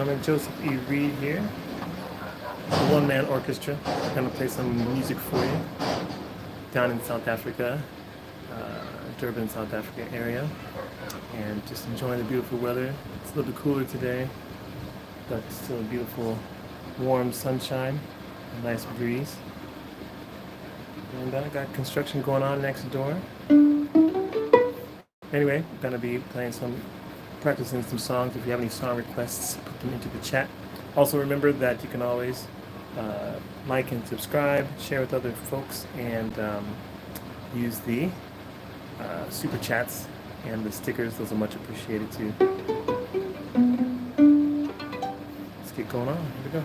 gentlemen, Joseph E. Reed here, the One Man Orchestra. I'm going to play some music for you down in South Africa, Durban, South Africa area, and just enjoying the beautiful weather. It's a little bit cooler today, but still beautiful, warm sunshine, a nice breeze. And I got construction going on next door. Anyway, I'm going to be practicing some songs. If you have any song requests, put them into the chat. Also remember that you can always like and subscribe, share with other folks, and use the super chats and the stickers. Those are much appreciated too. Let's get going on. Here we go.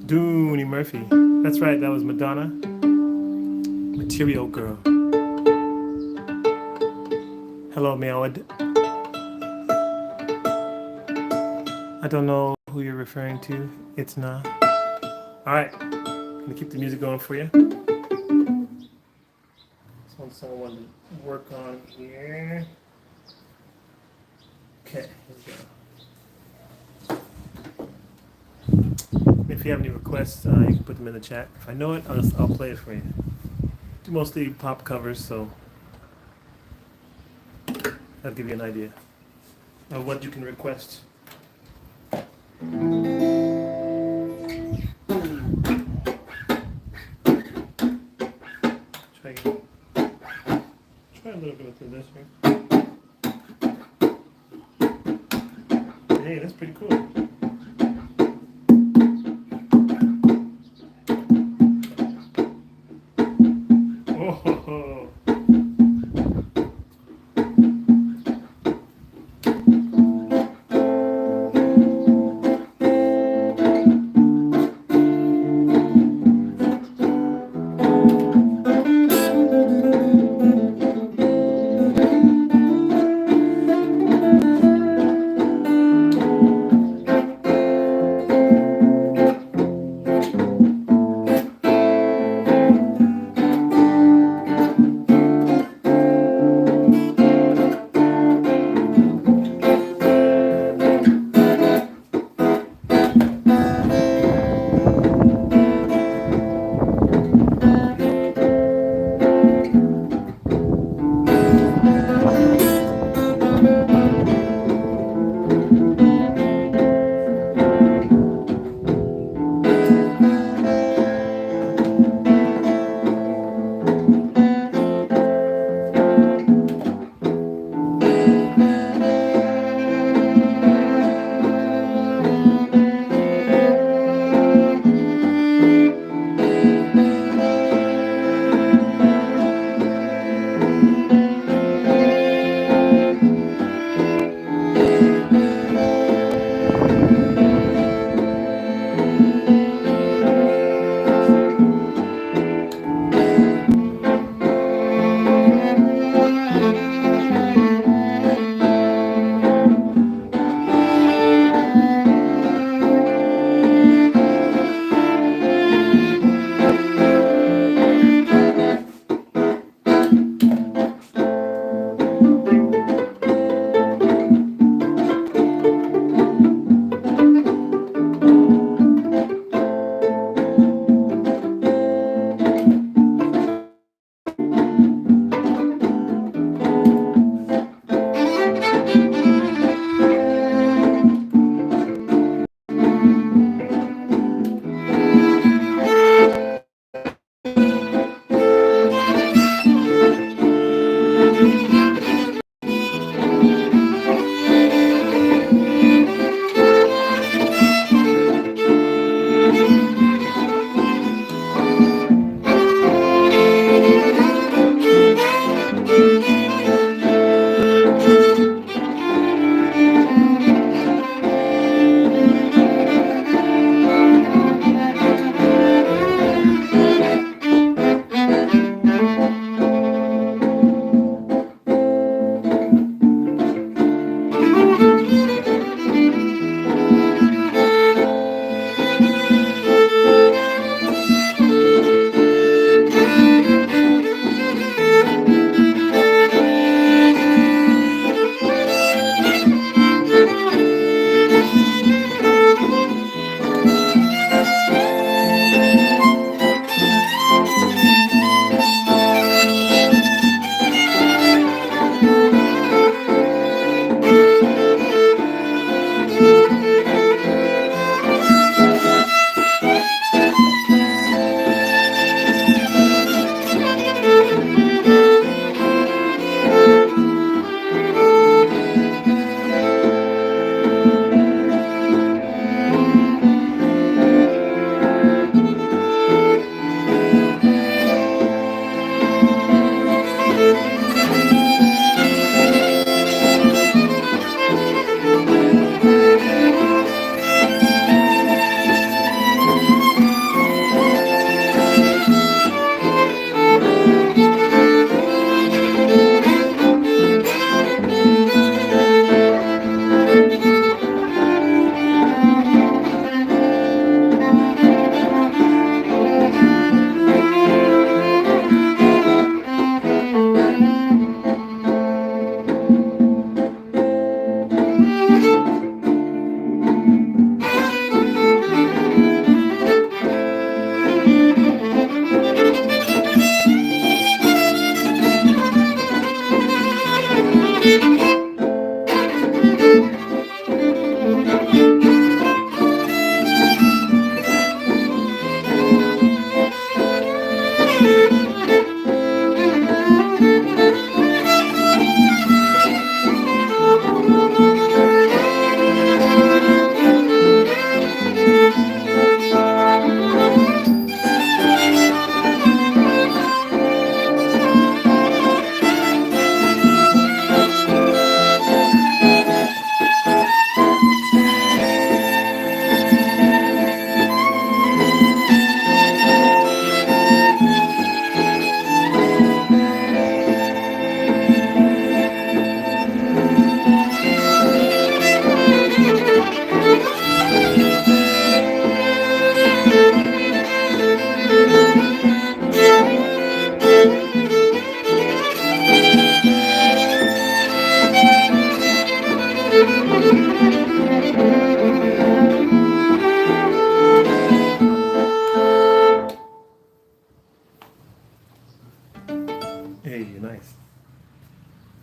Dooney Murphy. That's right, that was Madonna. Material Girl. Hello, Meowed. I don't know who you're referring to. It's not. Alright, I'm gonna keep the music going for you. This one's something I wanted to work on here. Okay, here we go. If you have any requests, you can put them in the chat. If I know it, I'll play it for you. Do mostly pop covers, so that'll give you an idea of what you can request. Try again. Try a little bit through this here. Hey, that's pretty cool. Oh,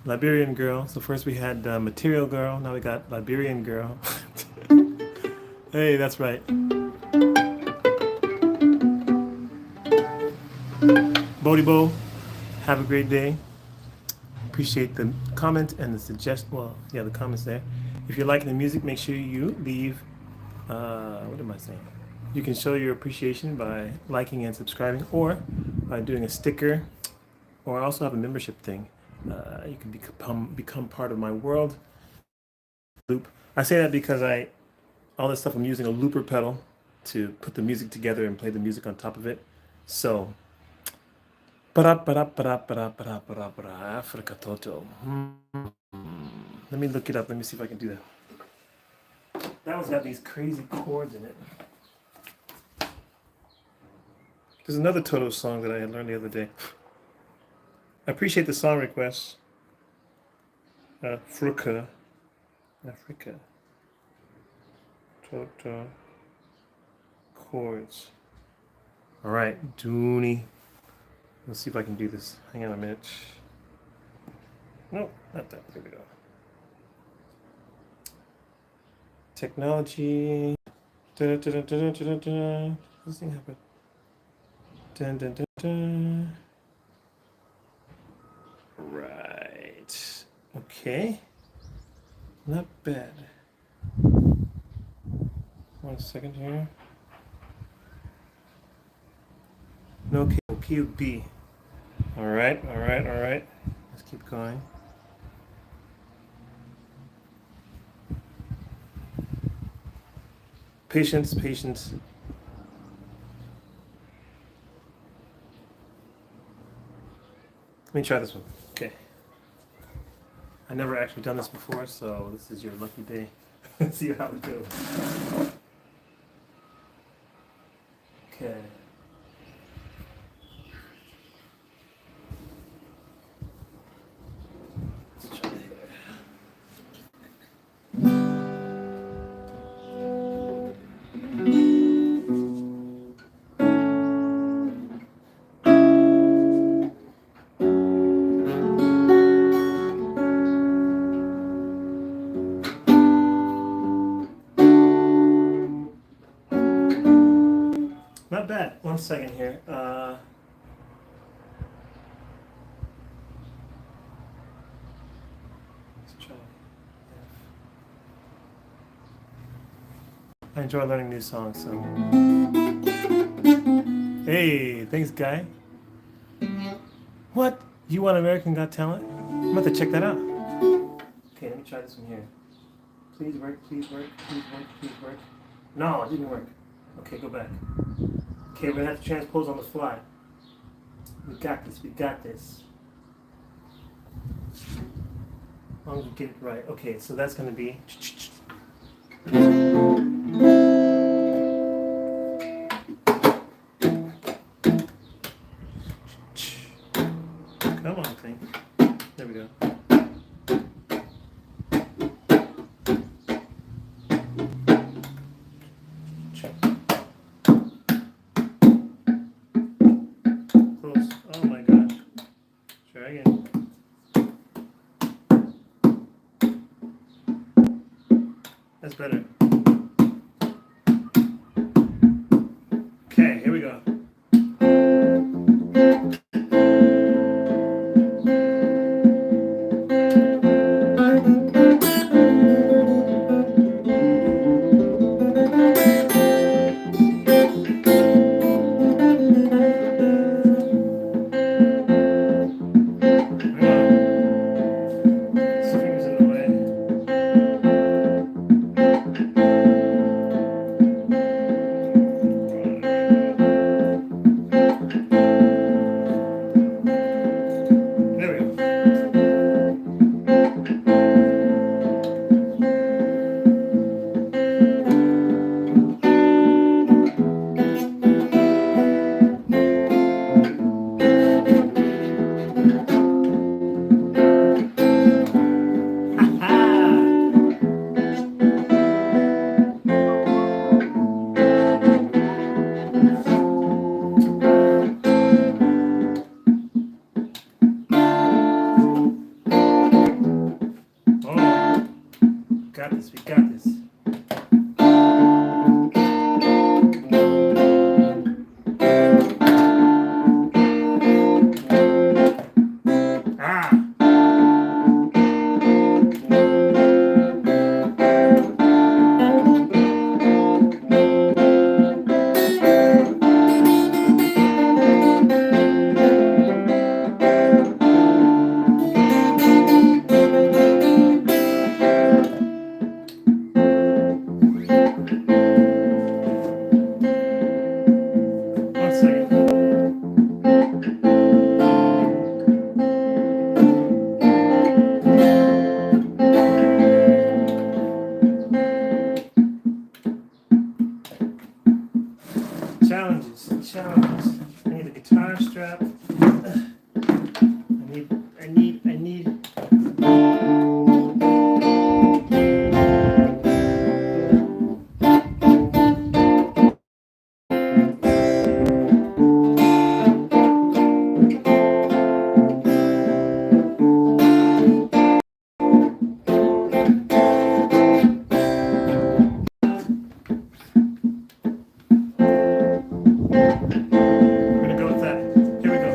Liberian Girl. So first we had Material Girl. Now we got Liberian Girl. Hey, that's right. Bodie Bo, have a great day. Appreciate the comment and the well, yeah, the comments there. If you're liking the music, make sure you leave, what am I saying? You can show your appreciation by liking and subscribing, or by doing a sticker, or I also have a membership thing. You can become part of my world. Loop. I say that because all this stuff I'm using a looper pedal to put the music together and play the music on top of it. So, Africa Toto. Let me look it up. Let me see if I can do that. That one's got these crazy chords in it. There's another Toto song that I had learned the other day. I appreciate the song requests. Africa. Toto. Chords. All right, Dooney. Let's see if I can do this. Hang on a minute. No, not that. There we go. Technology. This thing happened. Right. Okay. Not bad. 1 second here. No key of B. All right. Let's keep going. Patience. Let me try this one. Okay. I never actually done this before, so this is your lucky day. Let's see how it goes. Okay. Let's try it. Not bad. 1 second here. Let's try. I enjoy learning new songs. So, hey, thanks, guy. What? You want American Got Talent? I'm about to check that out. Okay, let me try this one here. Please work. No, it didn't work. Okay, go back. Okay, we're gonna have to transpose on the fly. We got this. As long as we get it right. Okay, so that's gonna be. Come on, thing. There we go. Close. Oh my gosh. Try again. That's better. Okay, here we go. We got this. Ah! One second. Challenges. I need a guitar strap. I need. I'm gonna go with that. Here we go.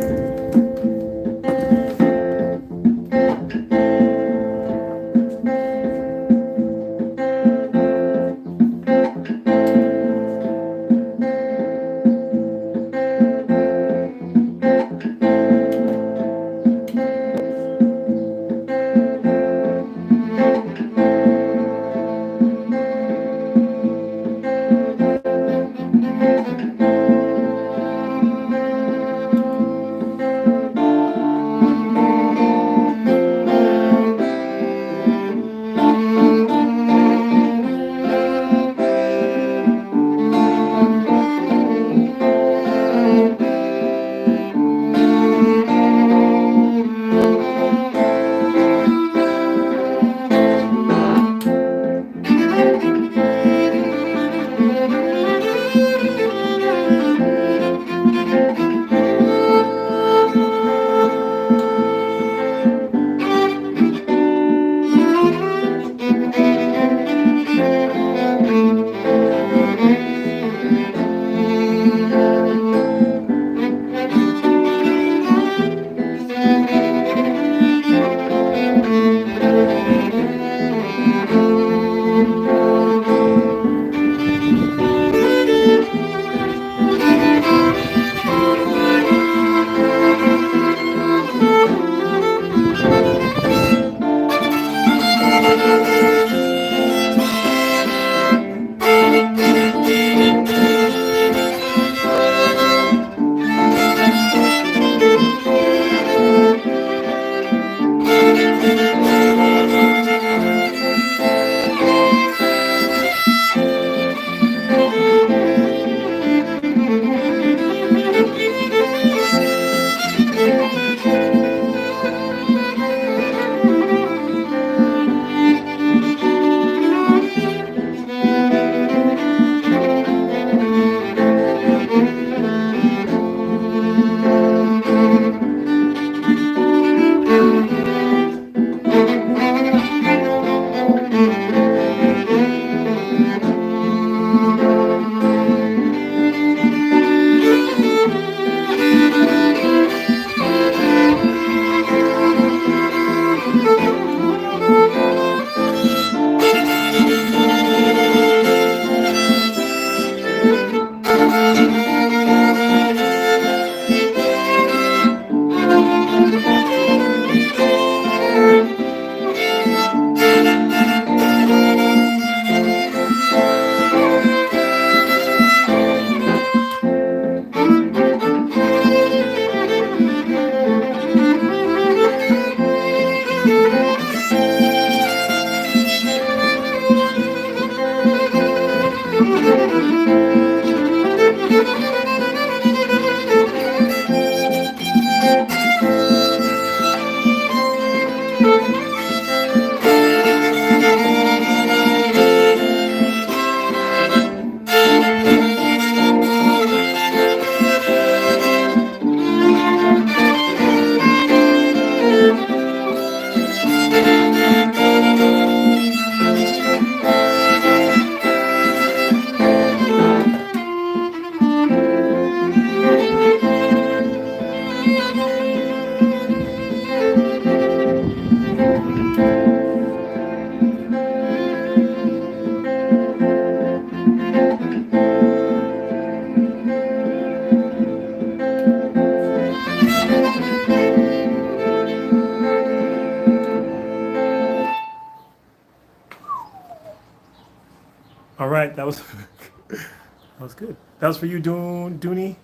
good. That was for you, Dooney.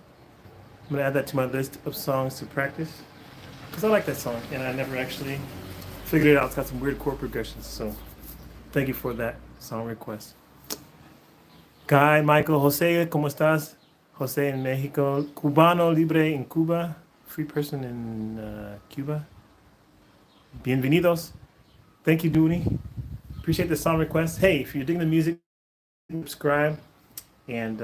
I'm gonna add that to my list of songs to practice because I like that song and I never actually figured it out. It's got some weird chord progressions. So thank you for that song request. Guy, Michael, Jose, ¿cómo estás? Jose in Mexico. Cubano libre in Cuba. Free person in Cuba. Bienvenidos. Thank you, Dooney. Appreciate the song request. Hey, if you're digging the music, subscribe. And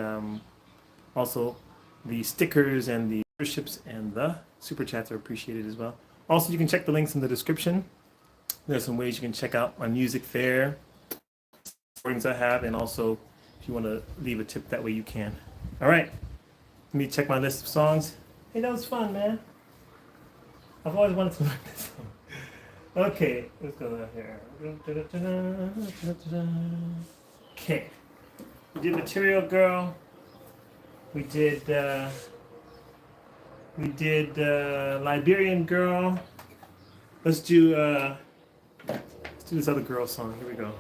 also, the stickers and the memberships and the super chats are appreciated as well. Also, you can check the links in the description. There's some ways you can check out my music there, recordings I have, and also if you want to leave a tip that way you can. All right, let me check my list of songs. Hey, that was fun, man. I've always wanted to learn this song. Okay, let's go here. Okay, we did Material Girl. We did Liberian Girl. Let's do this other girl song. Here we go.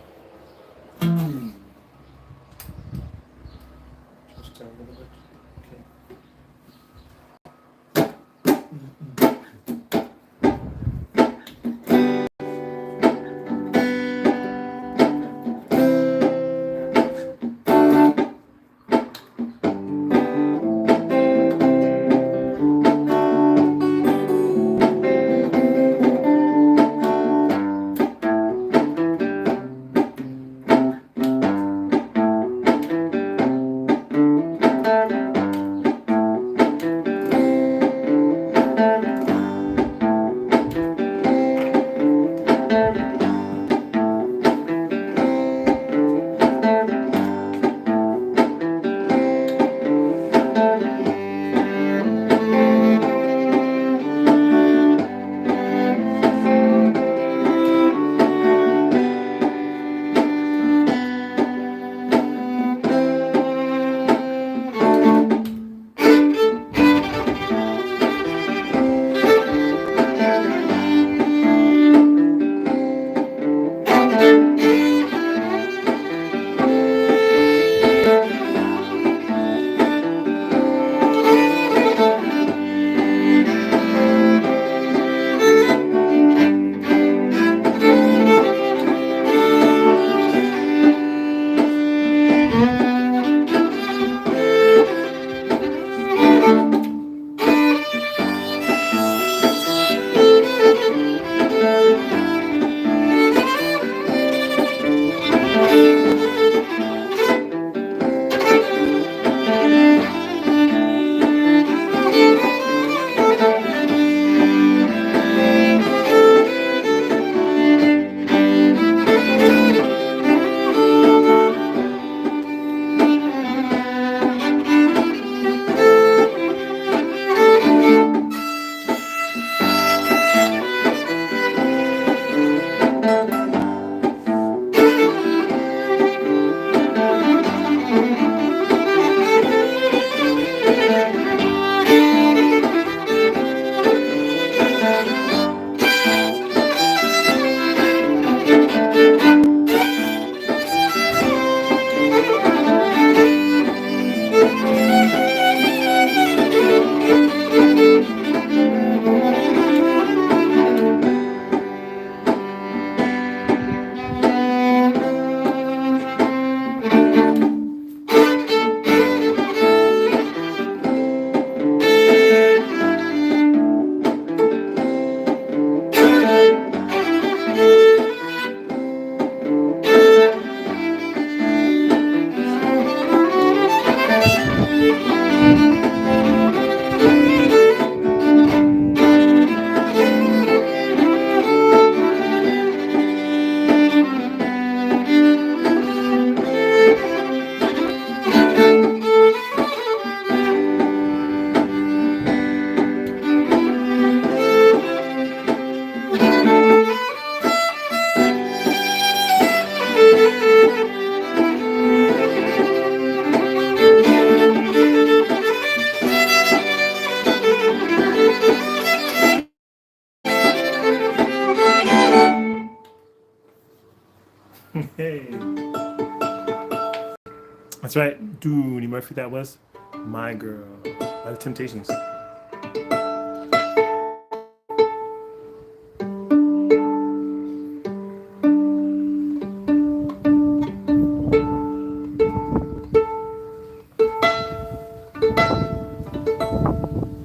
That's right, Dooney Murphy. That was My Girl by the Temptations.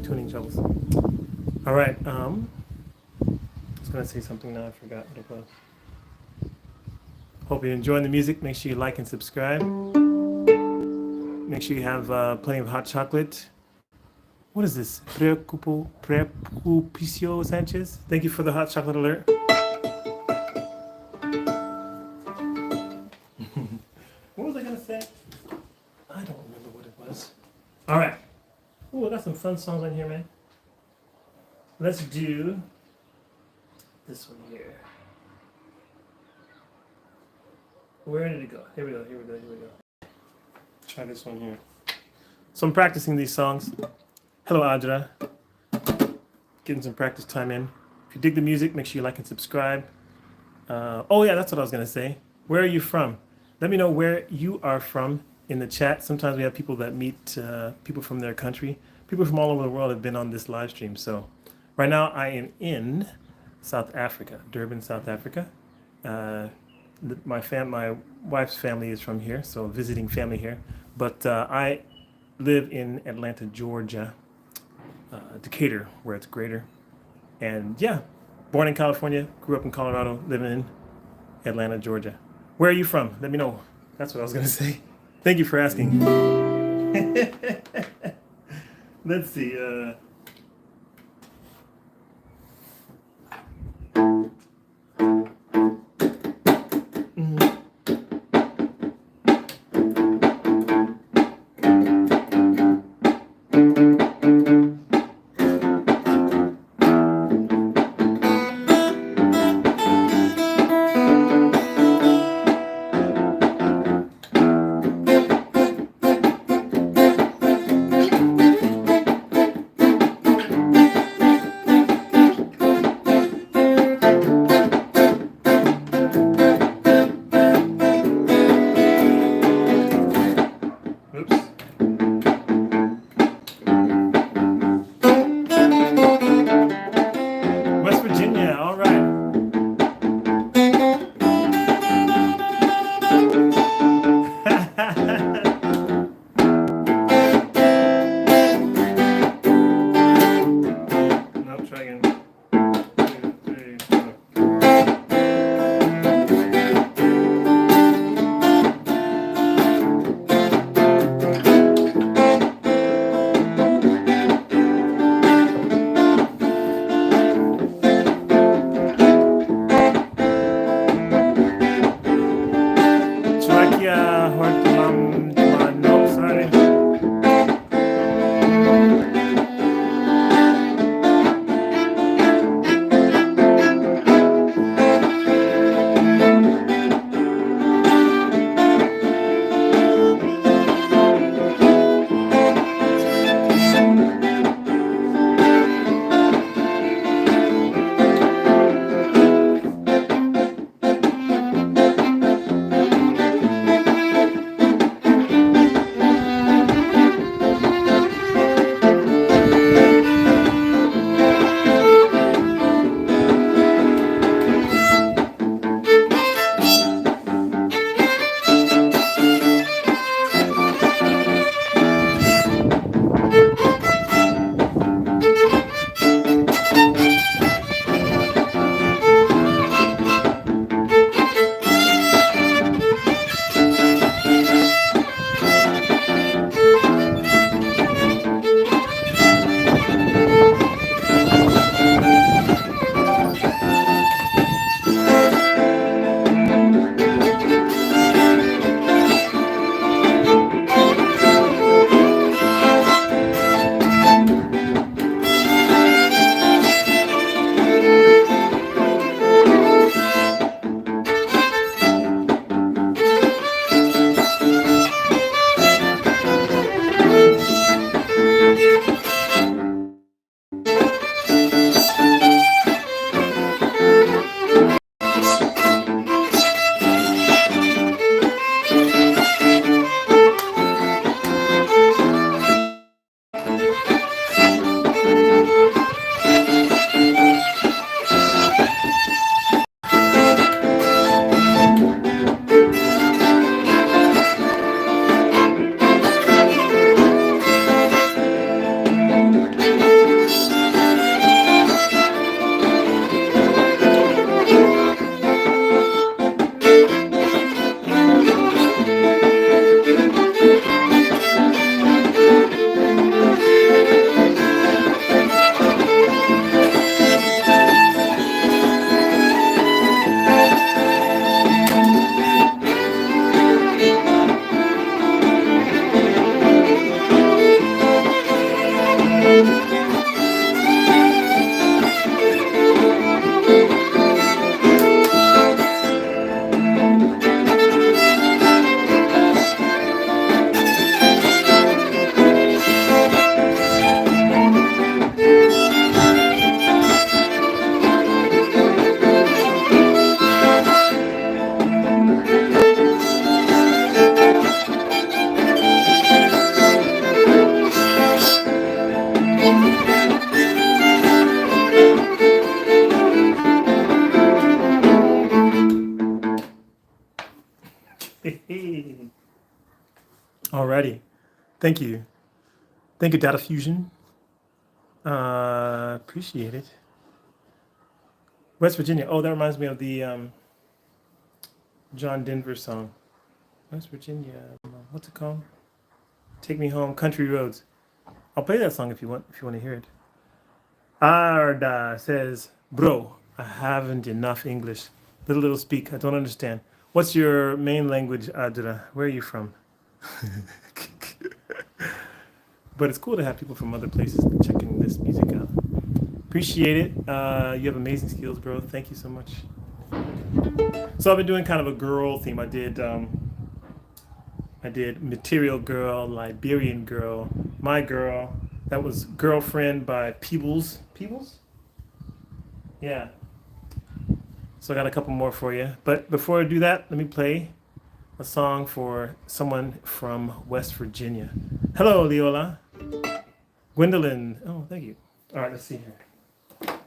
Tuning troubles. All right. I was gonna say something now. I forgot what it was. Hope you're enjoying the music. Make sure you like and subscribe. Make sure you have plenty of hot chocolate. What is this? Preocupicio Sanchez. Thank you for the hot chocolate alert. What was I gonna say? I don't remember what it was. All right. Oh, I got some fun songs on here, man. Let's do this one here. Where did it go? Here we go. Try this one here. So I'm practicing these songs. Hello, Adra. Getting some practice time in. If you dig the music, make sure you like and subscribe. Oh yeah, that's what I was gonna say. Where are you from? Let me know where you are from in the chat. Sometimes we have people that meet people from their country. People from all over the world have been on this live stream. So right now I am in South Africa, Durban, South Africa. My wife's family is from here, so visiting family here. But I live in Atlanta, Georgia, Decatur, where it's greater. And yeah, born in California, grew up in Colorado, living in Atlanta, Georgia. Where are you from? Let me know. That's what I was going to say. Thank you for asking. Let's see. Alrighty. Thank you. Thank you, Data Fusion. Appreciate it. West Virginia. Oh, that reminds me of the John Denver song. West Virginia. What's it called? Take Me Home, Country Roads. I'll play that song if you want to hear it. Arda says, bro, I haven't enough English. Little speak. I don't understand. What's your main language, Arda? Where are you from? But it's cool to have people from other places checking this music out. Appreciate it. You have amazing skills, bro. Thank you so much. So I've been doing kind of a girl theme. I did Material Girl, Liberian Girl, My Girl. That was Girlfriend by Peebles. Peebles? Yeah. So I got a couple more for you. But before I do that, let me play a song for someone from West Virginia. Hello, Leola. Gwendolyn. Oh, thank you. All right, let's see here.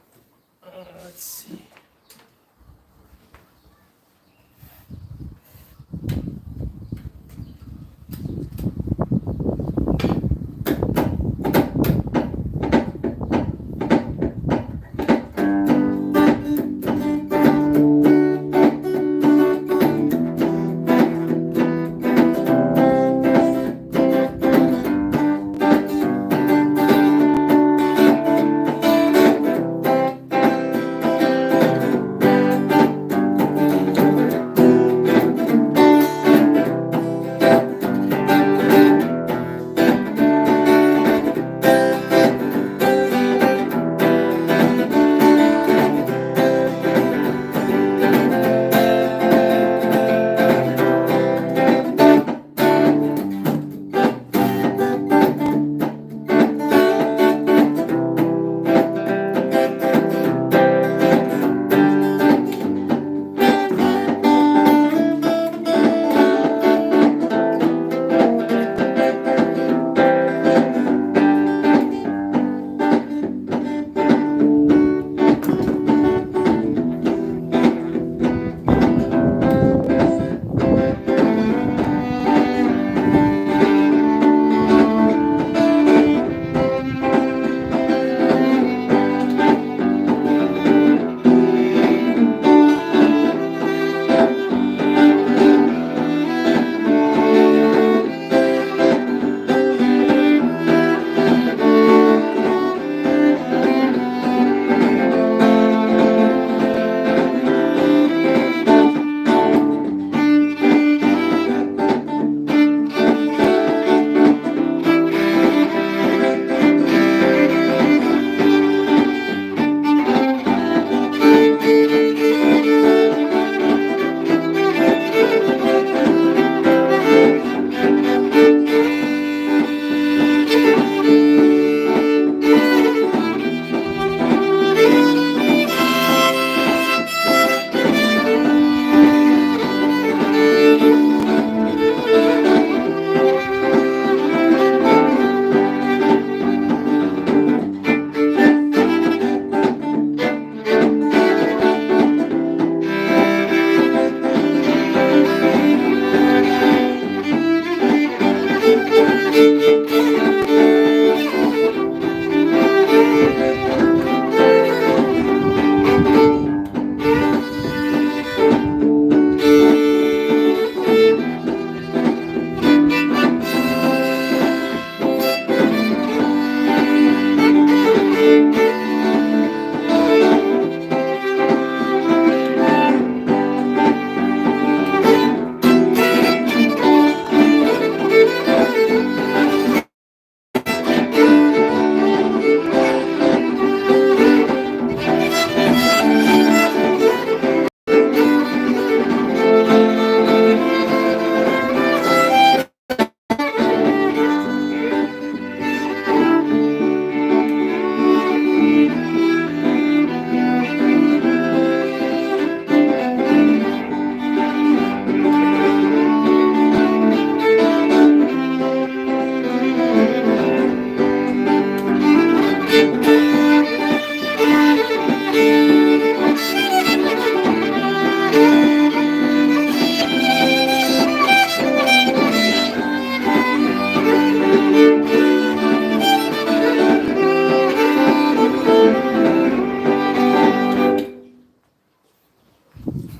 Let's see.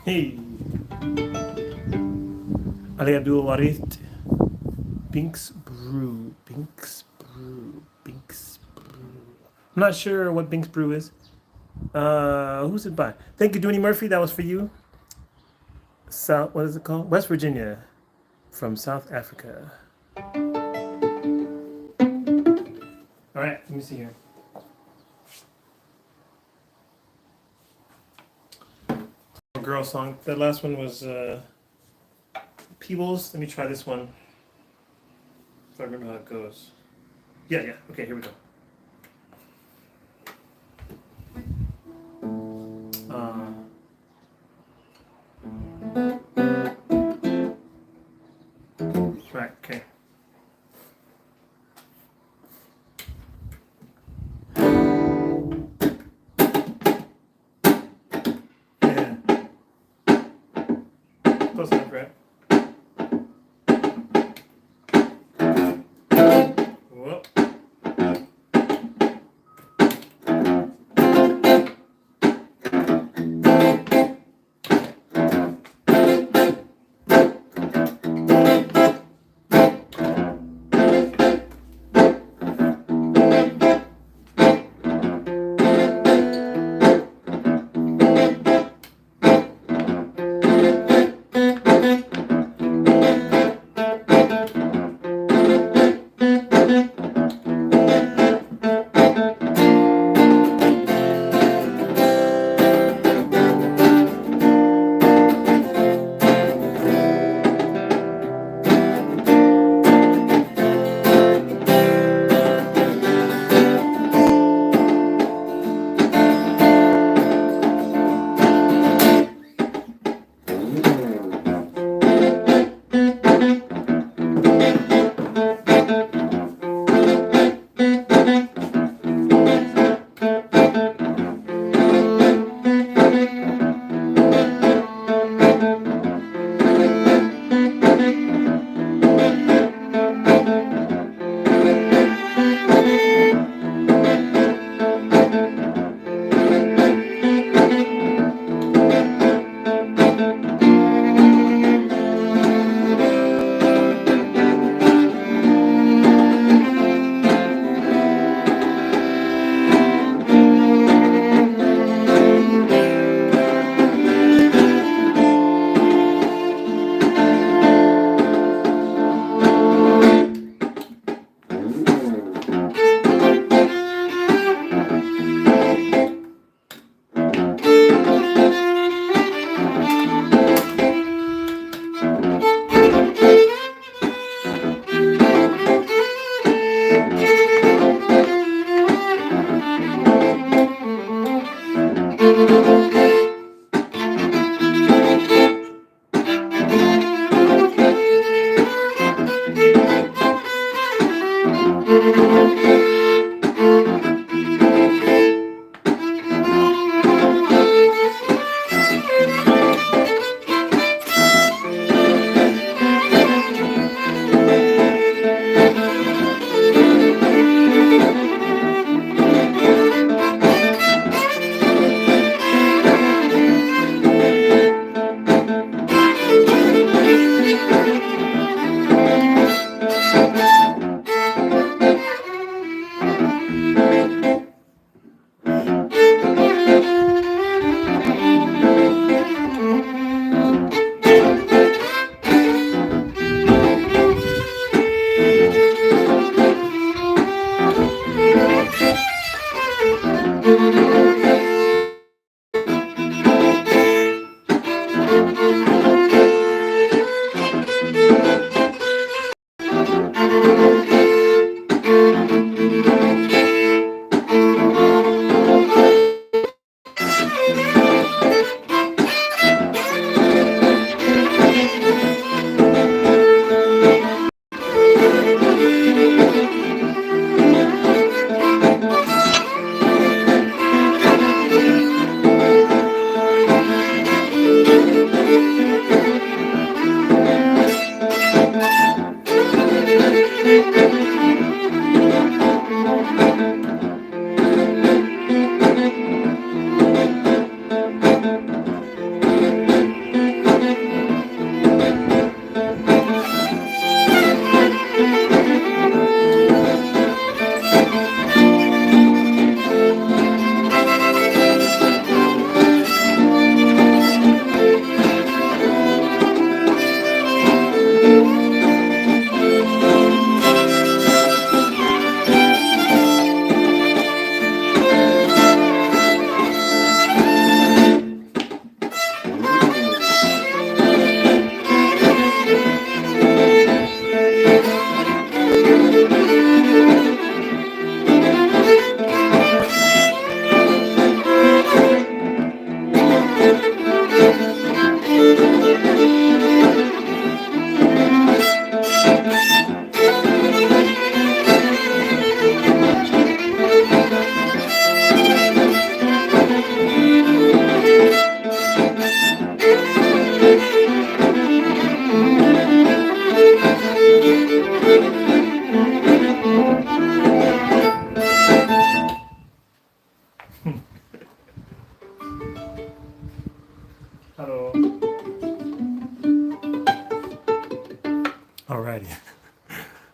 Hey, Ali Abdul Warith. Binks Brew. Binks Brew. Binks Brew. I'm not sure what Binks Brew is. Who's it by? Thank you, Dooney Murphy. That was for you. South, what is it called? West Virginia, from South Africa. All right, let me see here. Girl song. That last one was Peebles. Let me try this one. If I remember how it goes. Yeah. Okay, here we go. Right, okay. Yeah. Close enough, right? Whoop.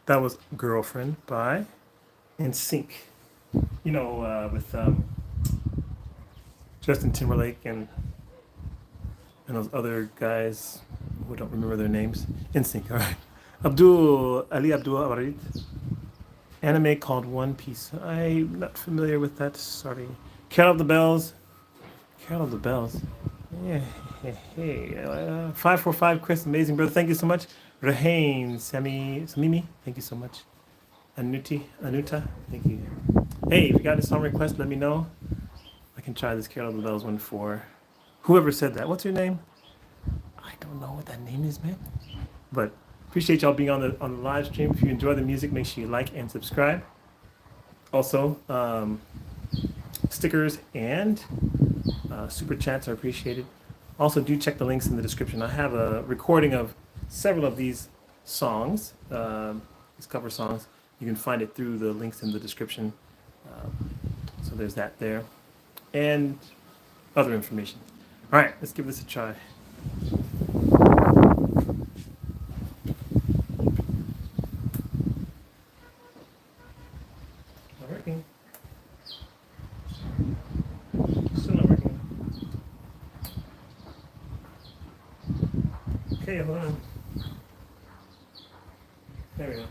That was Girlfriend by NSYNC. You know, with Justin Timberlake and those other guys who don't remember their names. NSYNC, all right. Ali Abdul Awarid. Anime called One Piece. I'm not familiar with that. Sorry. Carol of the Bells. Carol of the Bells. Yeah. Hey. 545 Chris, amazing brother. Thank you so much. Rahane, Samimi. Thank you so much. Anuta. Thank you. Hey, if you got a song request, let me know. I can try this Carol of the Bells one for whoever said that. What's your name? I don't know what that name is, man. But appreciate y'all being on the live stream. If you enjoy the music, make sure you like and subscribe. Also, stickers and super chats are appreciated. Also, do check the links in the description. I have a recording of several of these songs, these cover songs. You can find it through the links in the description. So there's that there. And other information. All right, let's give this a try. Not working. Still not working. Okay, hold on. There we go.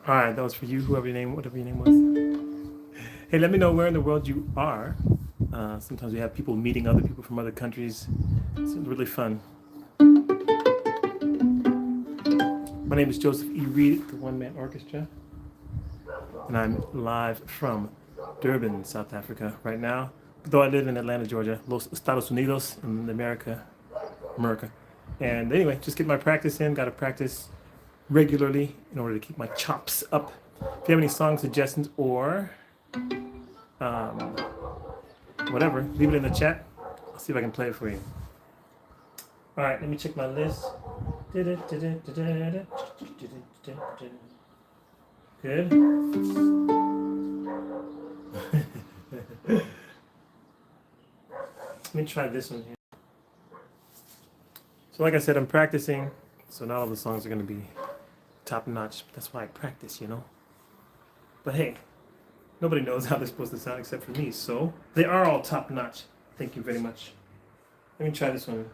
All right, that was for you, whatever your name was. Hey, let me know where in the world you are. Sometimes we have people meeting other people from other countries It's really fun. My name is Joseph E. Reed, the One Man Orchestra, and I'm live from Durban, South Africa right now, though I live in Atlanta, Georgia, Los Estados Unidos in America. And anyway, just get my practice in. Got to practice regularly in order to keep my chops up. If you have any song suggestions or whatever, leave it in the chat. I'll see if I can play it for you. All right, let me check my list. Good. Let me try this one here. So like I said, I'm practicing, so not all the songs are going to be top notch. That's why I practice, you know. But hey, nobody knows how they're supposed to sound except for me, so they are all top notch. Thank you very much. Let me try this one.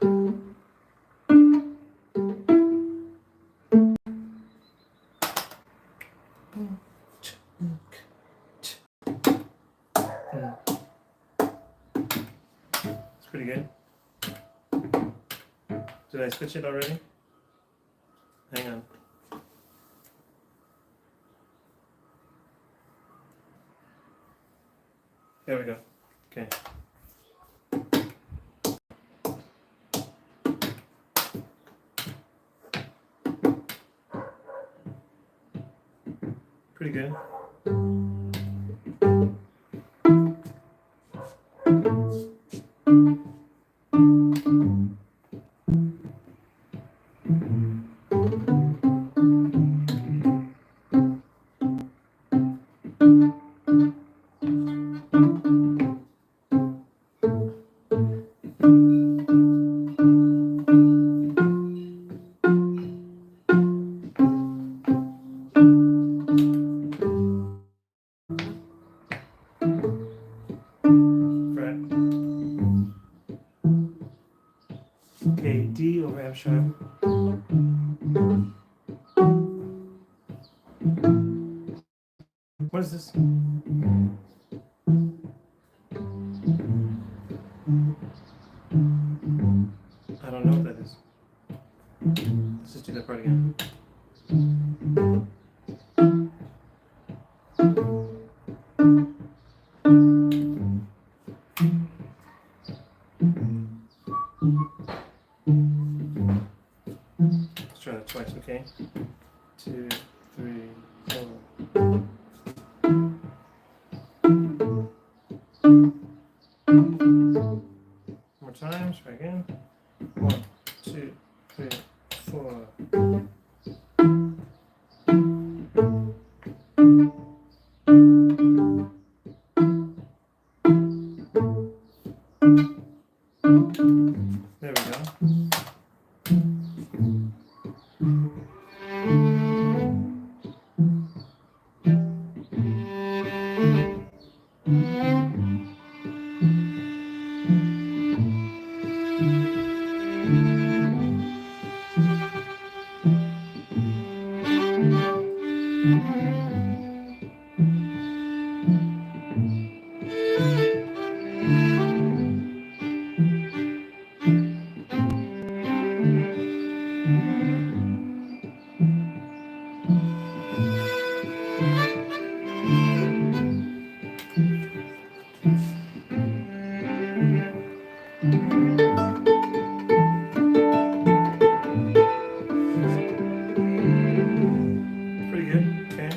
It's pretty good. Did I switch it already? Hang on. There we go. Okay. Pretty good. Okay, D over F sharp. What is this? I don't know what that is. Let's just do that part again. Let's try that twice, okay? 2, 3, 4. More times, try again. 1, 2, 3, 4. There we go. Pretty good, okay.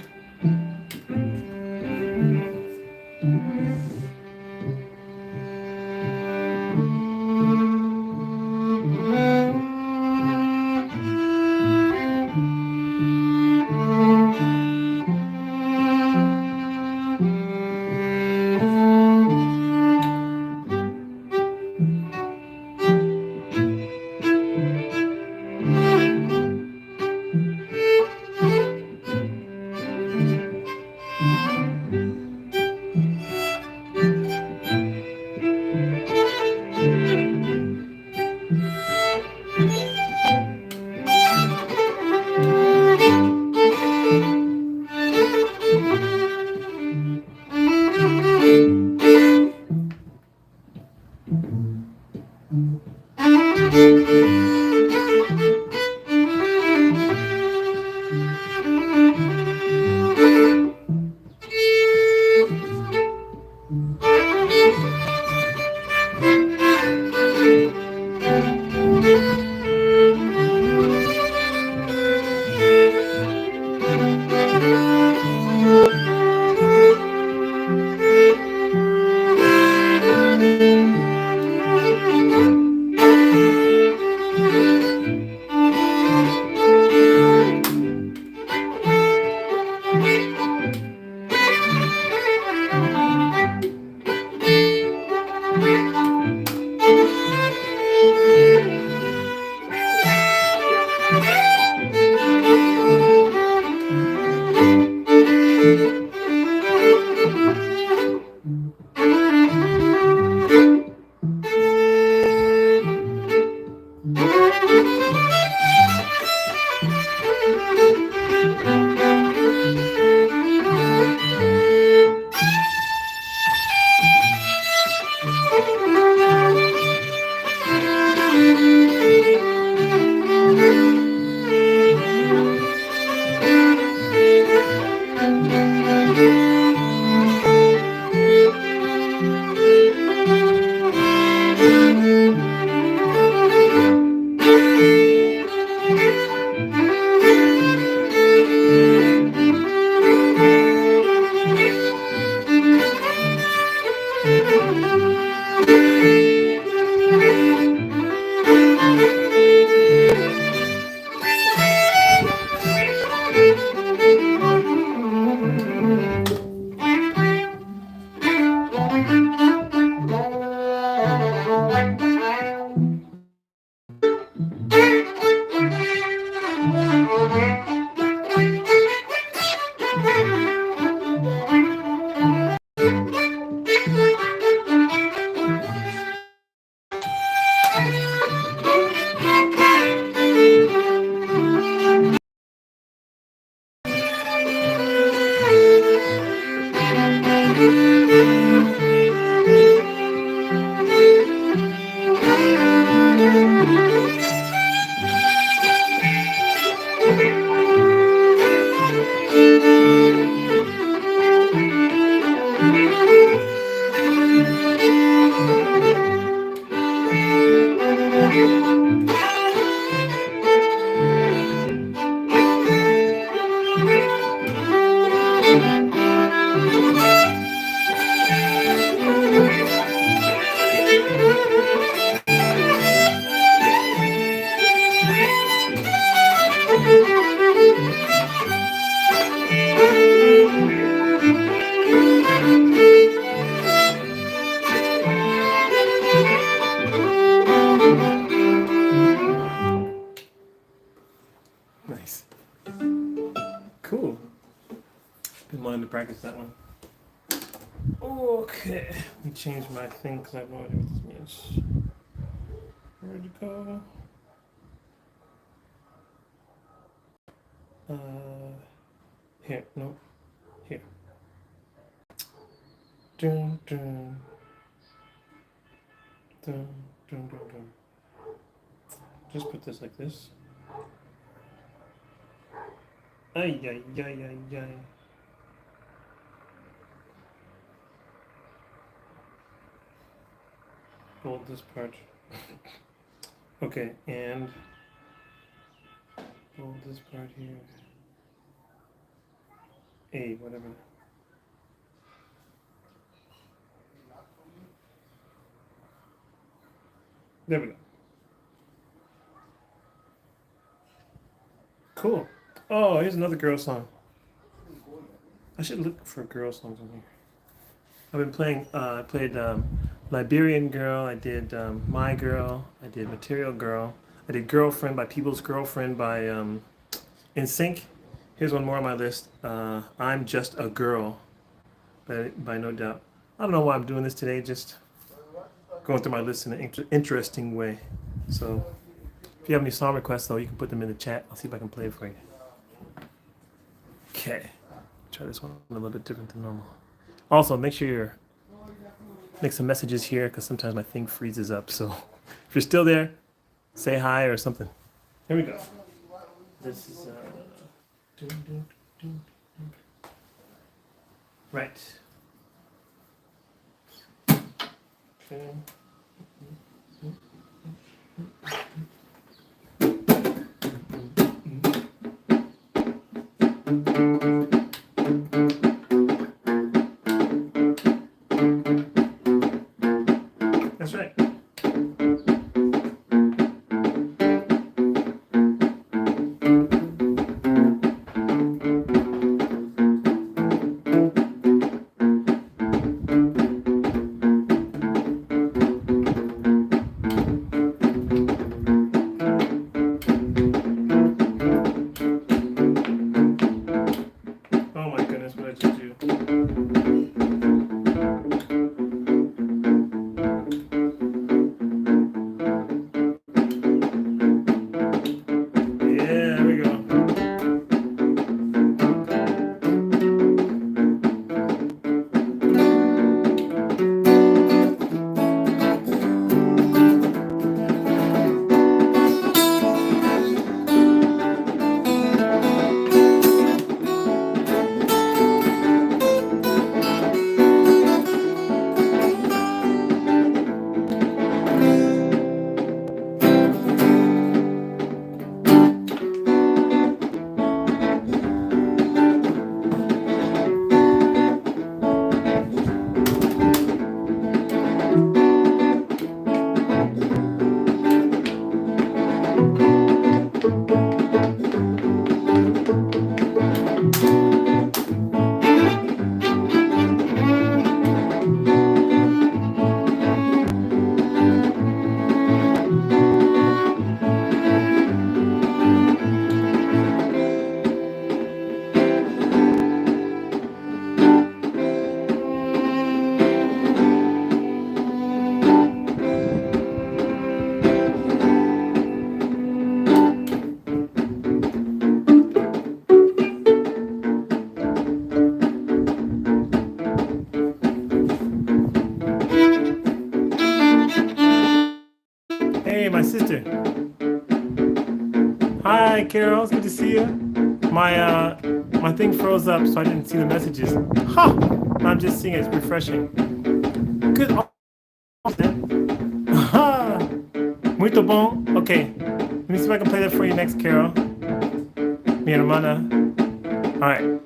Cool. Been wanting to practice that one. Okay. Let me change my thing because I have no idea what this means. Where'd it go? Here. No. Here. Dun, dun. Dun, dun, dun, dun. Just put this like this. Ay, ay, ay, ay, ay. Hold this part. Okay, and hold this part here. A, whatever. There we go. Cool. Oh, here's another girl song. I should look for girl songs on here. I've been playing, I played Liberian Girl, I did My Girl, I did Material Girl, I did Girlfriend by People's Girlfriend by NSYNC. Here's one more on my list, I'm Just a Girl by No Doubt. I don't know why I'm doing this today, just going through my list in an interesting way. So if you have any song requests though, you can put them in the chat. I'll see if I can play it for you. Okay, try this one a little bit different than normal. Also, make sure you're make some messages here because sometimes my thing freezes up. So if you're still there, say hi or something. Here we go. This is right. Okay. That's right. Oh my goodness, what did you do? Yeah, there we go. Hey, my sister. Hi, Carol. It's good to see you. My thing froze up, so I didn't see the messages. Ha! I'm just seeing it. It's refreshing. Good. Ha! Muito bom. Okay. Let me see if I can play that for you next, Carol. Mi hermana. All right.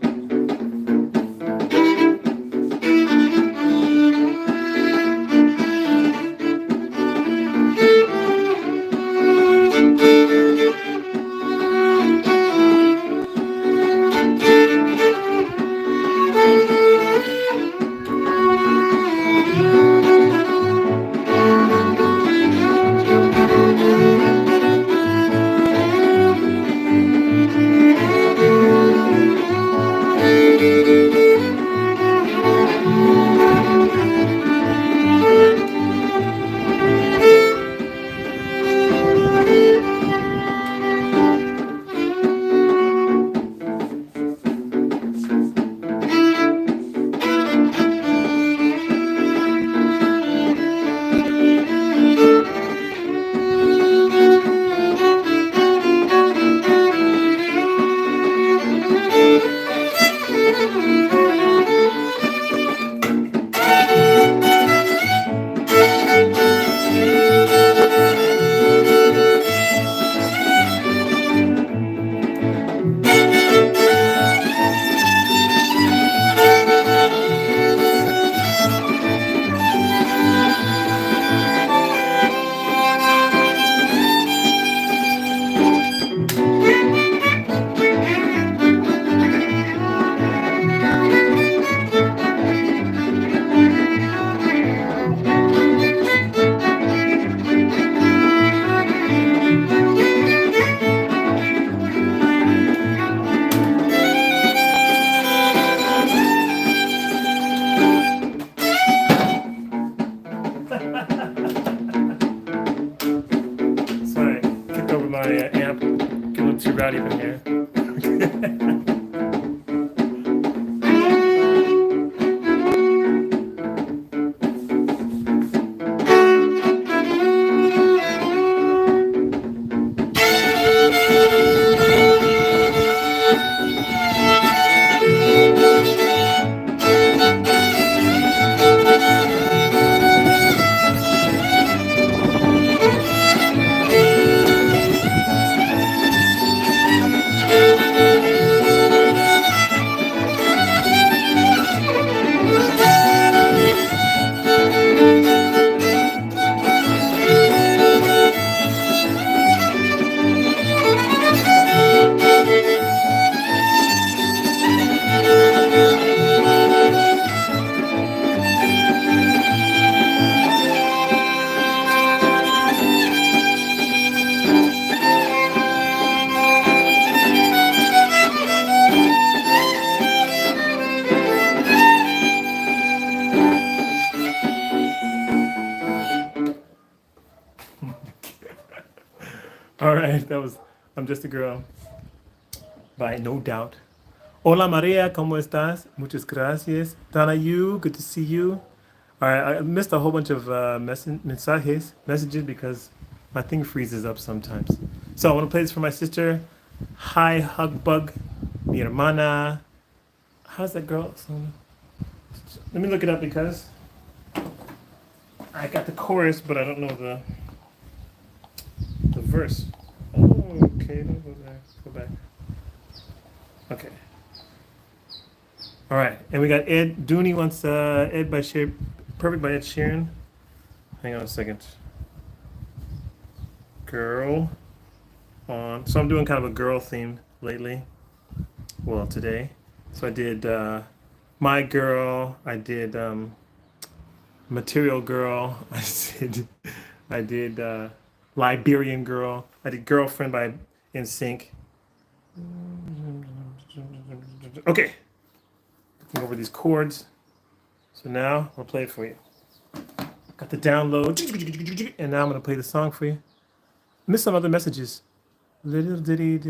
All right, that was I'm Just a Girl by No Doubt. Hola Maria, ¿cómo estás? Muchas gracias. Dana, you, good to see you. All right, I missed a whole bunch of messages because my thing freezes up sometimes. So I want to play this for my sister. Hi, hug bug, mi hermana. How's that girl? Let me look it up because I got the chorus, but I don't know the verse. Oh, okay, let me go back. Go back. Okay. All right, and we got Ed. Dooney wants Ed by Perfect by Ed Sheeran. Hang on a second. Girl on. So I'm doing kind of a girl theme lately. Well, today. So I did My Girl. I did Material Girl. I did Liberian Girl. I did Girlfriend by NSYNC. Okay. Looking over these chords. So now I'll play it for you. Got the download. And now I'm going to play the song for you. Missed some other messages. Little ditty,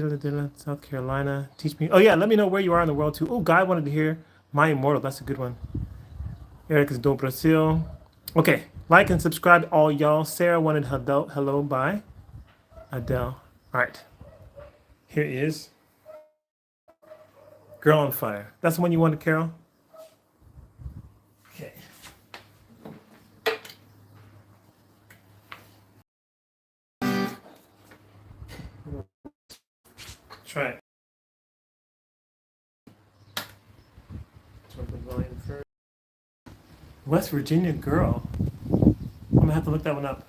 South Carolina. Teach me. Oh, yeah. Let me know where you are in the world, too. Oh, Guy wanted to hear My Immortal. That's a good one. Eric is do Brazil. Okay. Like and subscribe, all y'all. Sarah wanted hello by Adele. All right. Here is Girl on Fire. That's the one you wanted, Carol? Okay. Try it. Turn the volume first. West Virginia Girl. I'm gonna have to look that one up.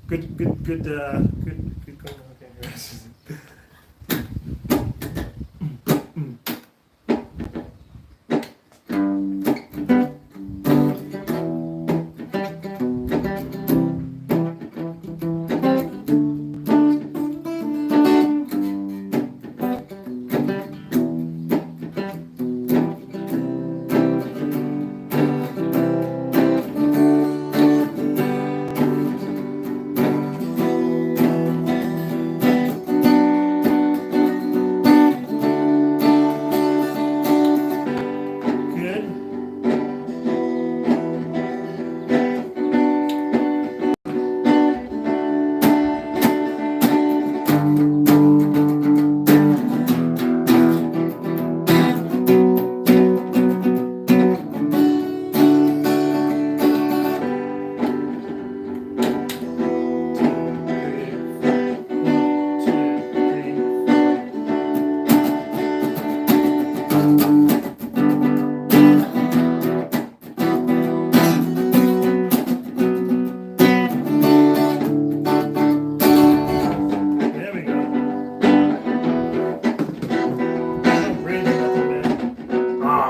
Good going.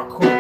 Okay.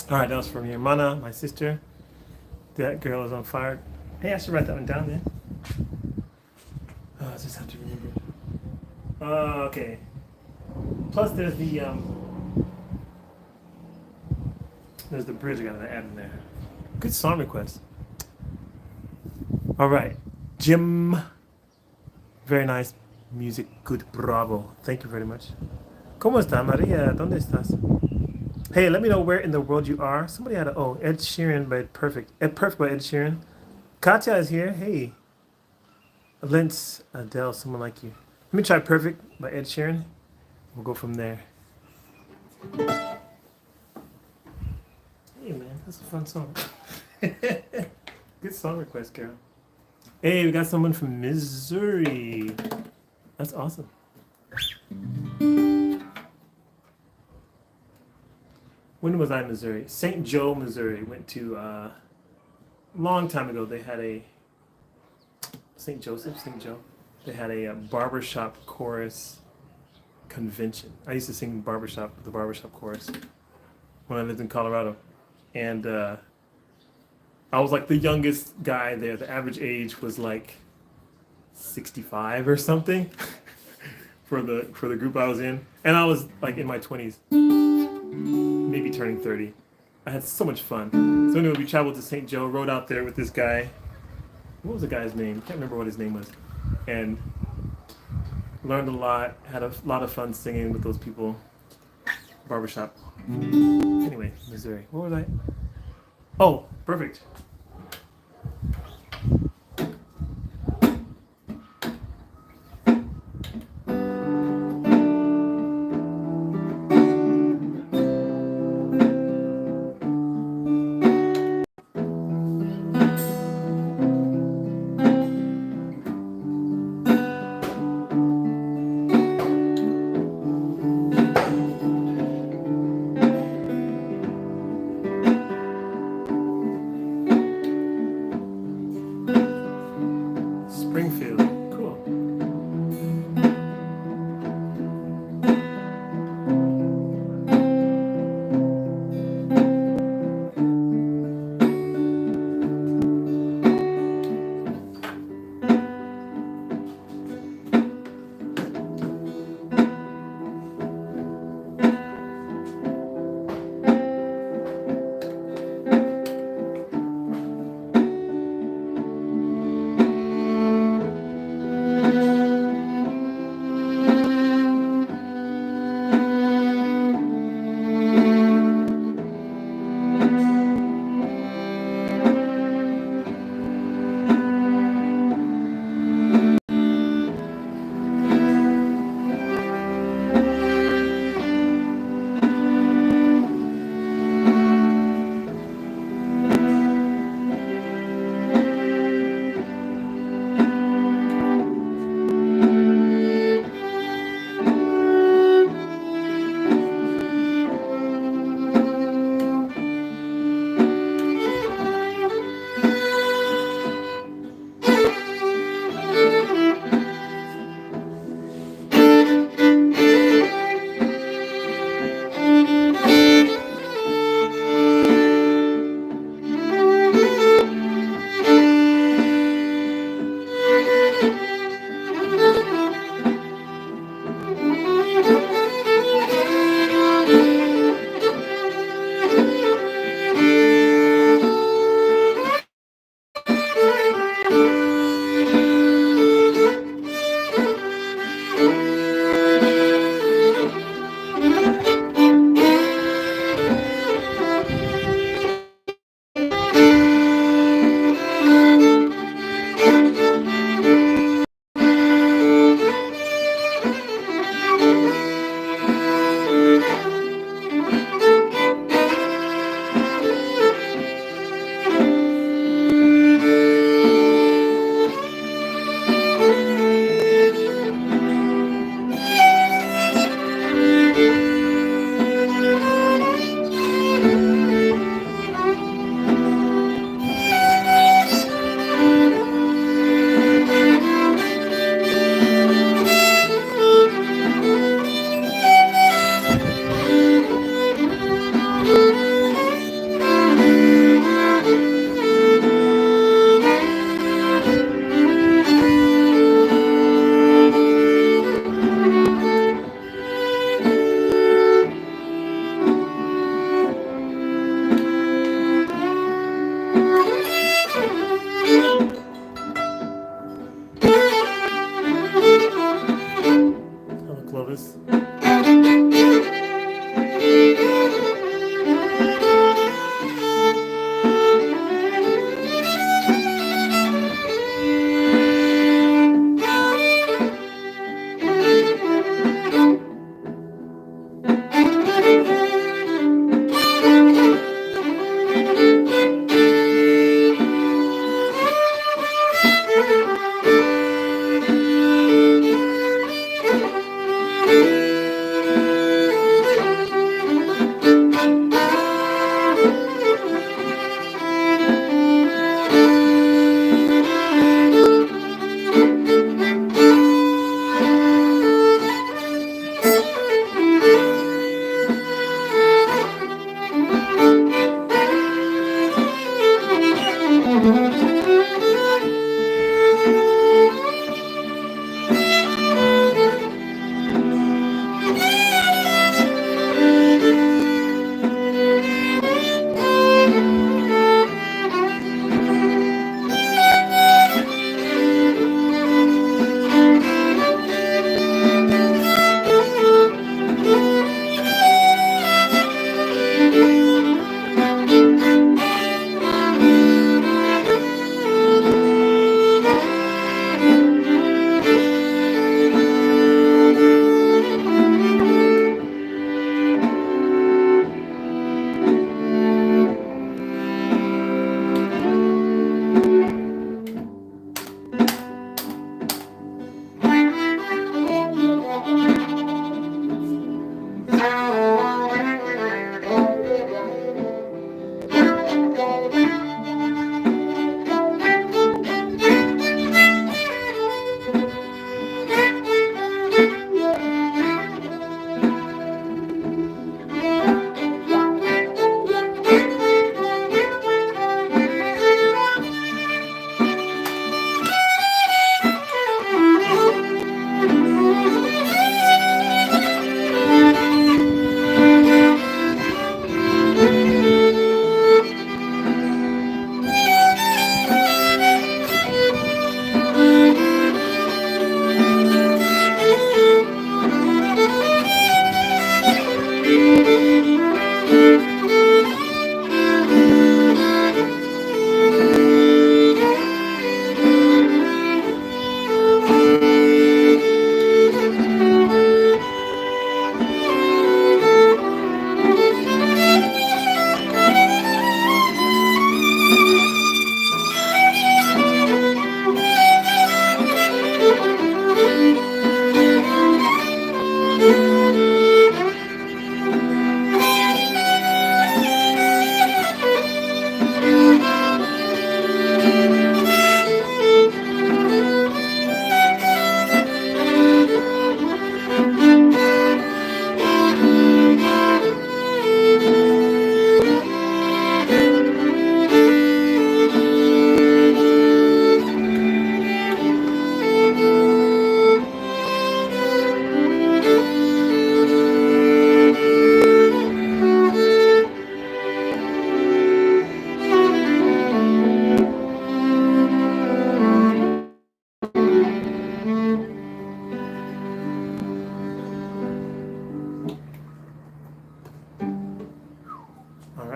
All right, that was from your mana, my sister. That girl is on fire. Hey, I should write that one down, man. Oh, I just have to remember. Okay. Plus, there's the bridge I gotta add in there. Good song request. All right, Jim. Very nice music. Good, bravo. Thank you very much. ¿Cómo está, Maria? ¿Dónde estás? Hey, let me know where in the world you are. Somebody had Ed Sheeran by Perfect. Perfect by Ed Sheeran. Katya is here. Hey. Linz, Adele, someone like you. Let me try Perfect by Ed Sheeran. We'll go from there. Hey, man, that's a fun song. Good song request, Carol. Hey, we got someone from Missouri. That's awesome. When was I in Missouri? St. Joe, Missouri. Went to a long time ago. They had a St. Joe. They had a barbershop chorus convention. I used to sing the barbershop chorus when I lived in Colorado, and I was like the youngest guy there. The average age was like 65 or something for the group I was in, and I was like in my 20s. Maybe turning 30. I had so much fun. So anyway, we traveled to St. Joe, rode out there with this guy. What was the guy's name? Can't remember what his name was. And learned a lot, had a lot of fun singing with those people. Barbershop. Anyway, Missouri. What was I? Oh, perfect.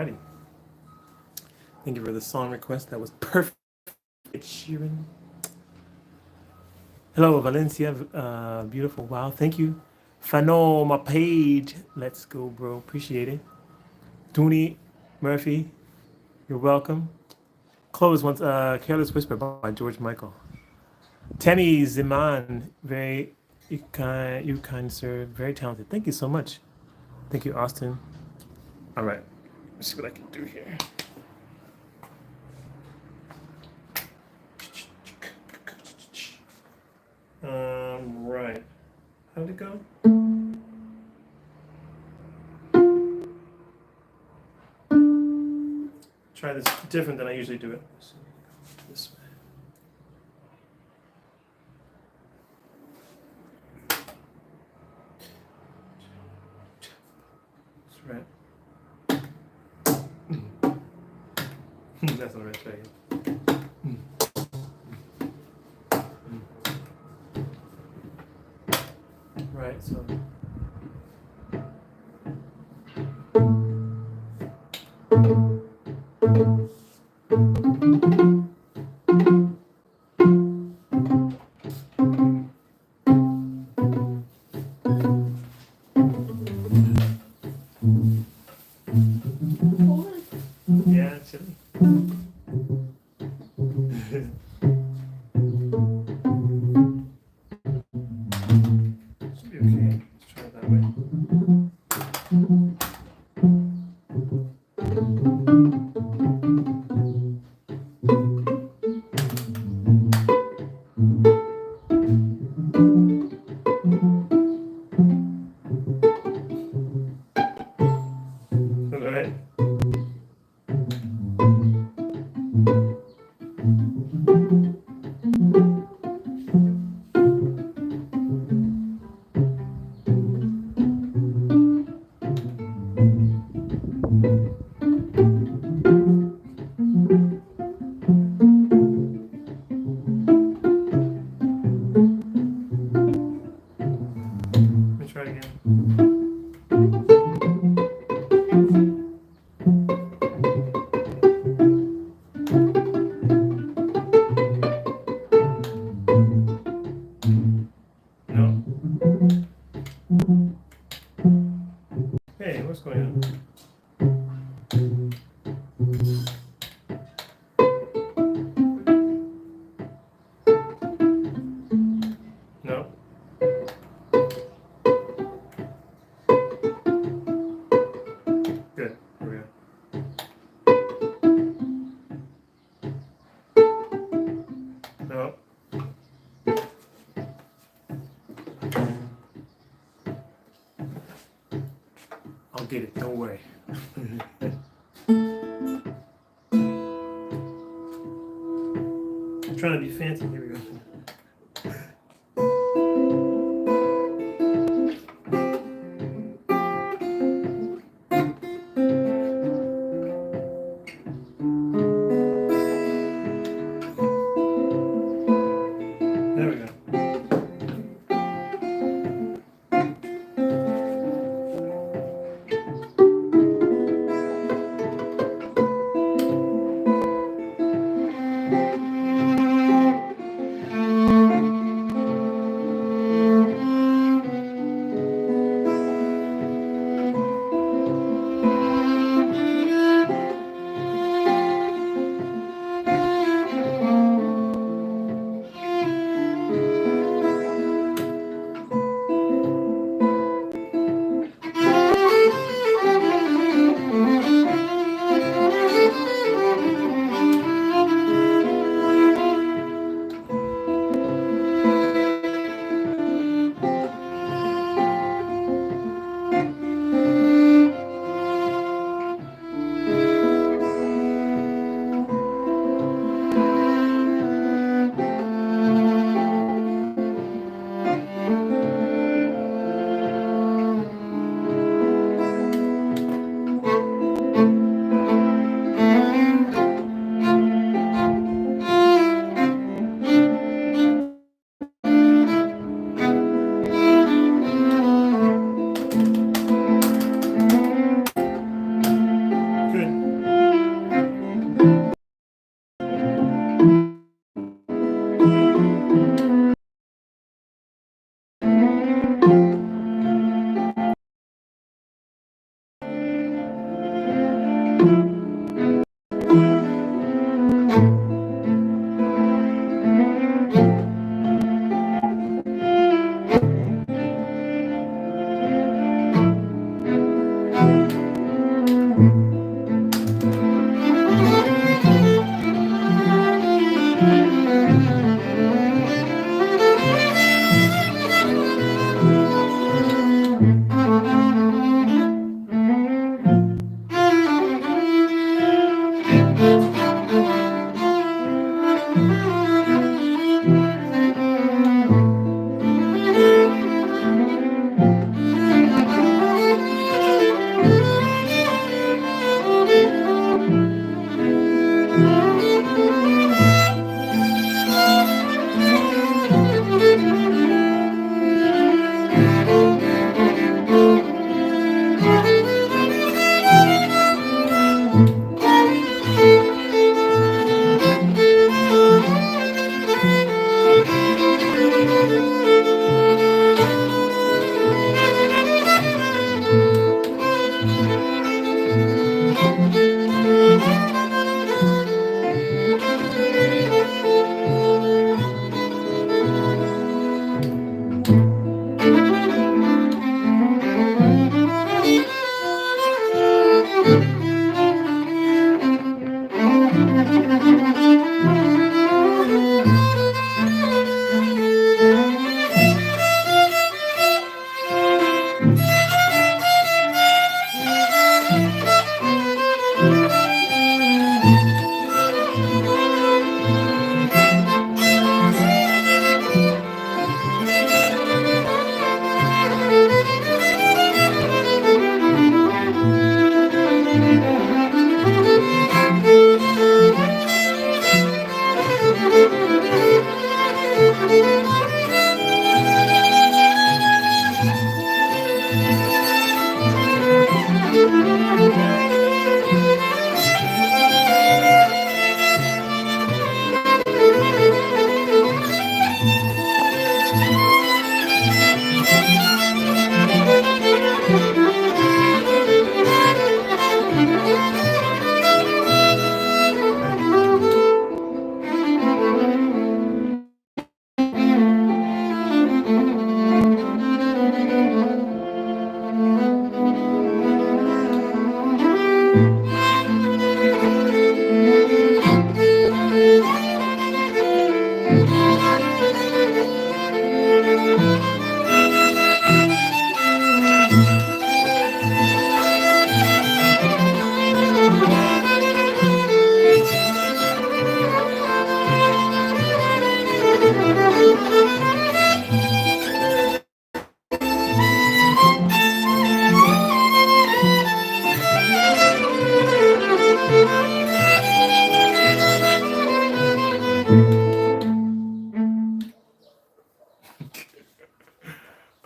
Alrighty. Thank you for the song request. That was perfect, Sheeran. Hello, Valencia. Beautiful. Wow. Thank you. Fano, my page. Let's go, bro. Appreciate it. Dooney Murphy, you're welcome. Close once. Careless Whisper by George Michael. Temi Ziman, very you kind sir, very talented. Thank you so much. Thank you, Austin. All right, let's see what I can do here. Right. How did it go? Try this different than I usually do it. This way. That's right. That's not right. Try again. Right, so. Yeah, chilly. Should be okay. Let's try it that way. All right. Let me try again. No. Hey, what's going on? No. Good. Here we go. No. I'll get it. Don't worry. I'm trying to be fancy. Here we go. There we go.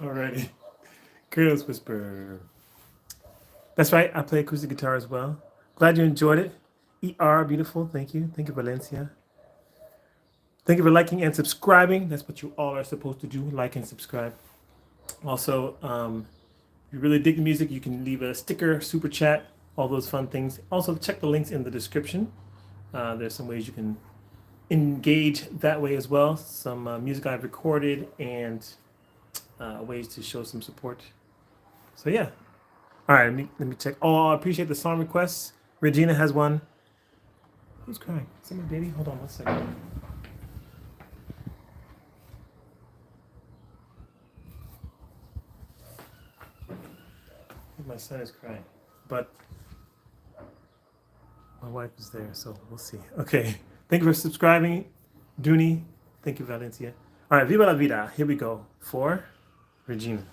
Alrighty. Careless Whisper. That's right, I play acoustic guitar as well. Glad you enjoyed it. ER, beautiful. Thank you. Thank you, Valencia. Thank you for liking and subscribing. That's what you all are supposed to do, like and subscribe. Also, if you really dig the music, you can leave a sticker, super chat, all those fun things. Also, check the links in the description. There's some ways you can engage that way as well. Some music I've recorded and ways to show some support. So yeah. All right, let me check. Oh, I appreciate the song requests. Regina has one. Who's crying? Is that my baby? Hold on one second. My son is crying, but my wife is there, so we'll see. Okay, thank you for subscribing, Dooney. Thank you, Valencia. All right, Viva la Vida. Here we go for Regina.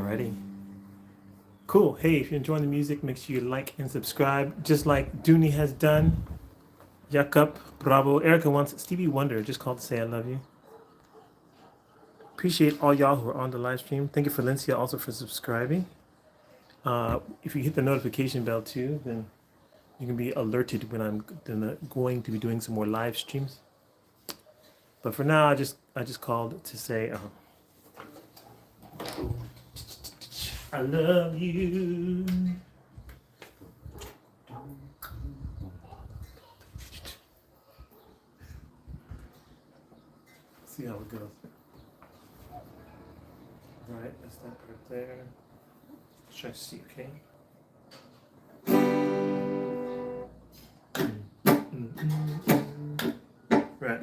Alrighty. Cool. Hey, if you're enjoying the music, make sure you like and subscribe, just like Dooney has done. Jakob, bravo. Erica wants Stevie Wonder just called to say I love you. Appreciate all y'all who are on the live stream. Thank you, Valencia, also for subscribing. If you hit the notification bell too, then you can be alerted when I'm going to be doing some more live streams. But for now, I just called to say I love you. See how it goes. All right, that's that part there. Let's try to see, okay? Right.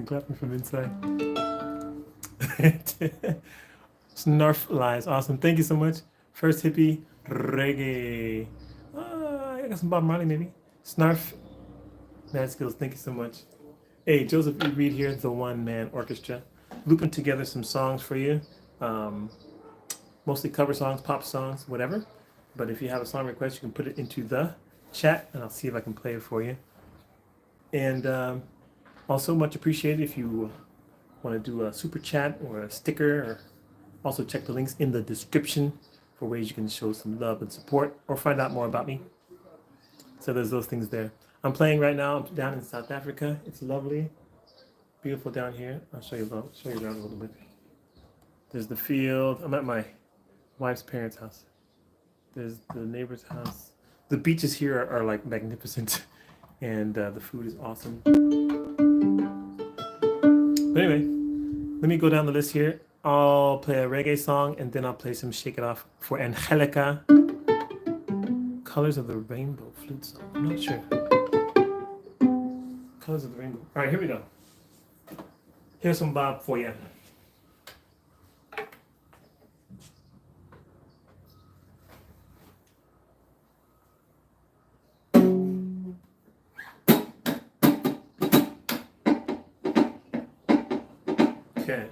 clapping from inside. Snarf lies. Awesome. Thank you so much. First hippie reggae. I got some Bob Marley maybe. Snarf. Mad skills. Thank you so much. Hey, Joseph E. Reed here, the One Man Orchestra. Looping together some songs for you. Mostly cover songs, pop songs, whatever. But if you have a song request, you can put it into the chat and I'll see if I can play it for you. And also much appreciated if you want to do a super chat or a sticker, or also check the links in the description for ways you can show some love and support or find out more about me. So there's those things there. I'm playing right now. I'm down in South Africa. It's lovely, beautiful down here. I'll show you around a little bit. There's the field. I'm at my wife's parents' house. There's the neighbor's house. The beaches here are like magnificent, and the food is awesome. But anyway, let me go down the list here. I'll play a reggae song, and then I'll play some Shake It Off for Angelica. Colors of the Rainbow flute song. I'm not sure. Colors of the Rainbow. All right, here we go. Here's some Bob for you. Okay.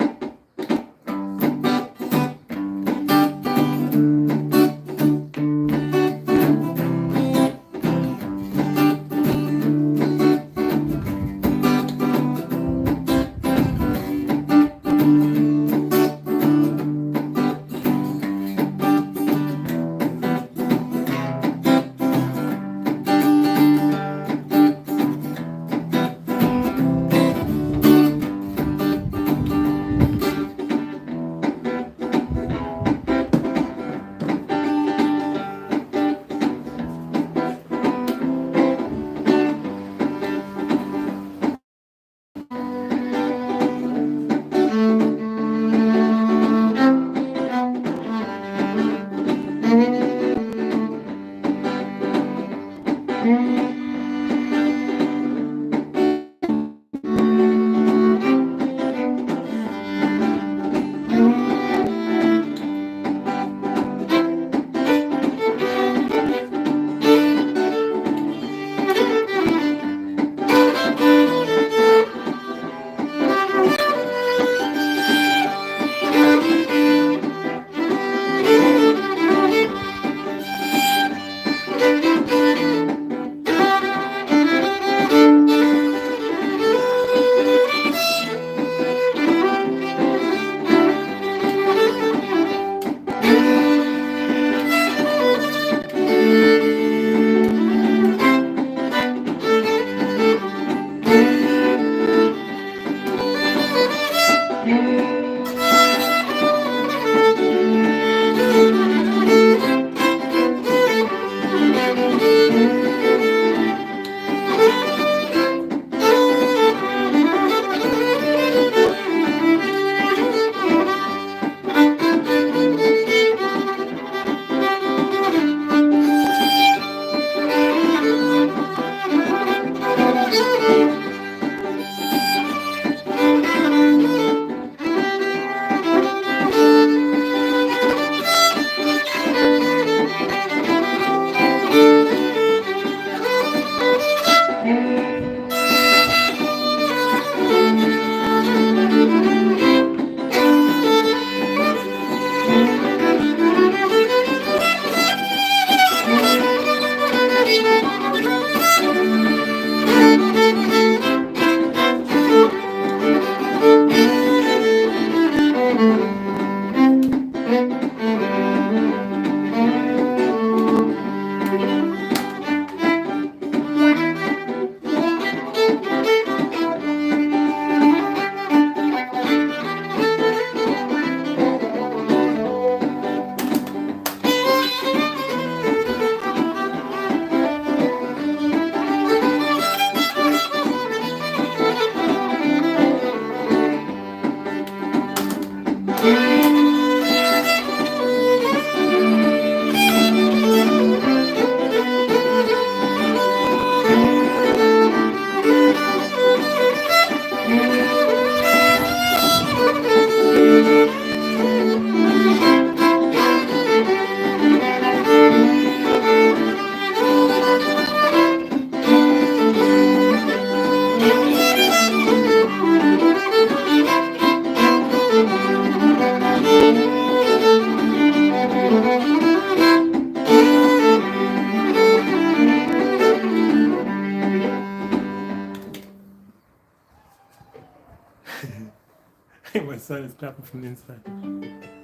My son is clapping from the inside.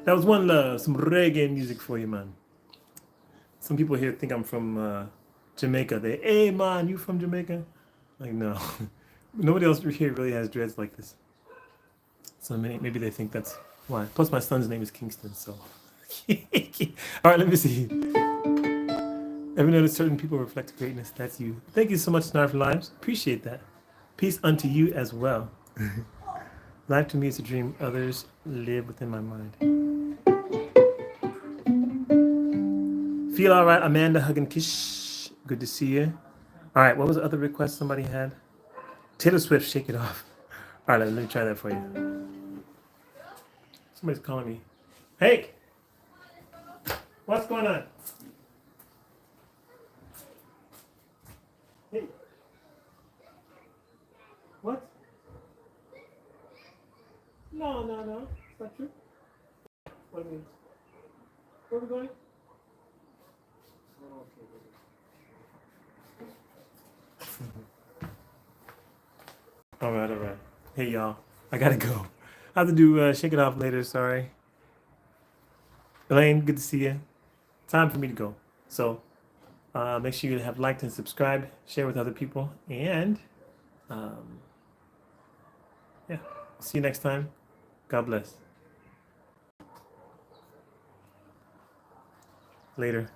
That was One Love, some reggae music for you, man. Some people here think I'm from Jamaica. Hey man, you from Jamaica? Like, no. Nobody else here really has dreads like this. So maybe they think that's why. Plus, my son's name is Kingston, so. All right, let me see. Ever notice certain people reflect greatness? That's you. Thank you so much, Snarf Lives. Appreciate that. Peace unto you as well. Life to me is a dream. Others live within my mind. Feel all right, Amanda Huggin Kish. Good to see you. All right, what was the other request somebody had? Taylor Swift, Shake It Off. All right, let me try that for you. Somebody's calling me. Hey, what's going on? Hey, what? No, it's not true. What do you mean? Where are we going? Oh, okay. All right. Hey, y'all. I gotta go. I have to do Shake It Off later. Sorry. Elaine, good to see you. Time for me to go. So make sure you have liked and subscribed, share with other people, and yeah, see you next time. God bless. Later.